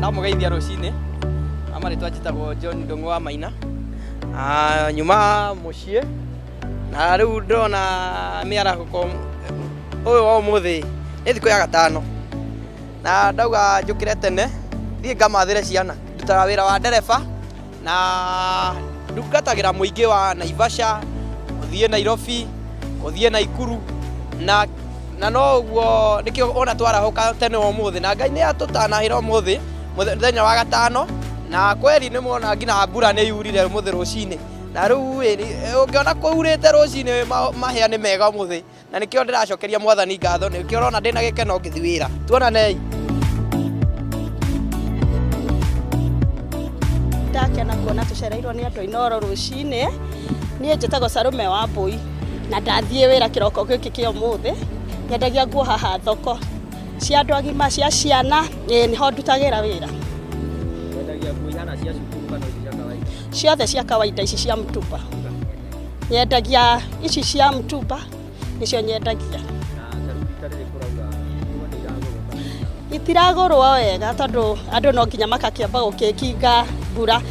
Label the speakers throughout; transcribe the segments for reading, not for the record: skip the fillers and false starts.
Speaker 1: ndamugeithia rucini amaritwa njitagwo John Ndungu wa Maina nyuma mucie na riu ndona miarako uyu wa umuthi ni thiku ya gatano na ndauga njukire tene thie ngamathire ciana ndutaga wira wa ndereba na ndungatagira muingi wa Naivasha kuthie Nairobi kuthie Naikuru na no guo nikio ona twarahoka tene umuthi na Ngai ni atutanahira umuthi muthenya wa gatano na kweli ni muona ngina mbura ni yurire umuthi rucini na riu ungiona kuurite rucini mahia ni mega umuthi na nikio ndiracokeria mwathani ngatho nikio urona ndina gikeno ngithi wira tuonane
Speaker 2: ndakena kuona tucereirwo ni andu inoro rucini nie njitagwo Sarume wa Mbui na ndathie wira kiroko giki kia umuthi nyendagia nguo haha thoko cia andu agima cia ciana niho ndutagira wira
Speaker 1: nyendagia nguo ihana cia cukuru kana cia kawaida
Speaker 2: ciothe cia kawaida ici cia mtumba nyendagia ici cia mtumba nicio nyendagia itiragurwo wega tondu andu no nginya makakiamba gukikinga mbura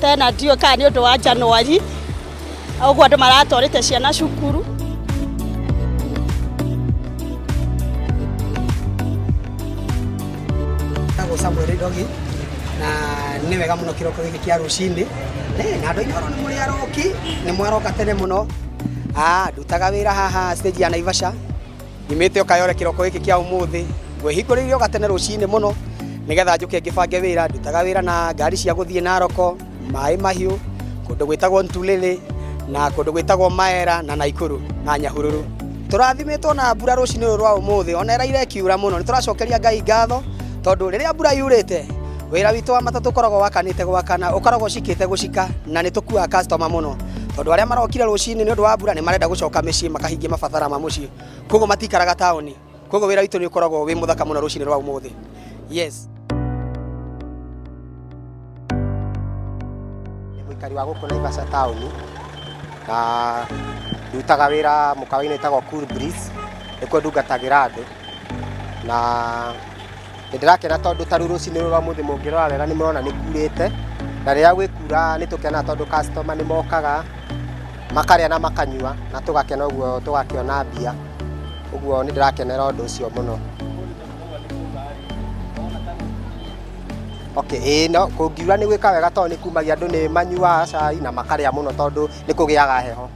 Speaker 2: tena ndio ka ni undu wa Januari uguo andu maratwarite ciana cukuru
Speaker 3: Samuel Ndogi na ni wega muno kiroko giki kia rucini na andu inoro ni muri aroki ni mwaroka tene muno ndutaga wira haha stage ya Naivasha nimete okayore kiroko giki kia umuthi ngwihinguririo gatene rucini muno nigetha njuke ngibange wira ndutaga wira na ngari cia guthie Naroko mai mahiu kundu gwitagwo Ntulele na kundu gwitagwo Maera na Naikuru na Nyahururu turathimitwo na mbura rucini rwa umuthi ona iraire kiura muno nituracokeria Ngai ngatho tondu riria mbura yurite wira witu wa matatu koragwo wakanite gwakana ukoragwo cikite gucika na nitukua customer muno tondu aria marokire rucini ni undu wa mbura ni marenda gucoka micii makahingia mabatara ma mucii koguo matikaraga taoni koguo wira witu ni ukoragwo wi muthaka muno rucini rwa umuthi yes ni muikari wa guku Naivasha taoni na ndutaga wira mukawa-ini itagwo Cool Breeze nikuo ndungatagira andu na ndirakena tondu taru rucini rwa muthi mungirora wega ni murona ni kurite na riria gwikura ni tukena tondu customer ni mokaga makaria na makanyua na tugakena uguo tugakiona mbia uguo ni ndirakenera undu ucio muno okay no kungiura ni gwika wega tondu ni kumagia andu ni manyua cai na makaria muno tondu ni kugiaga heho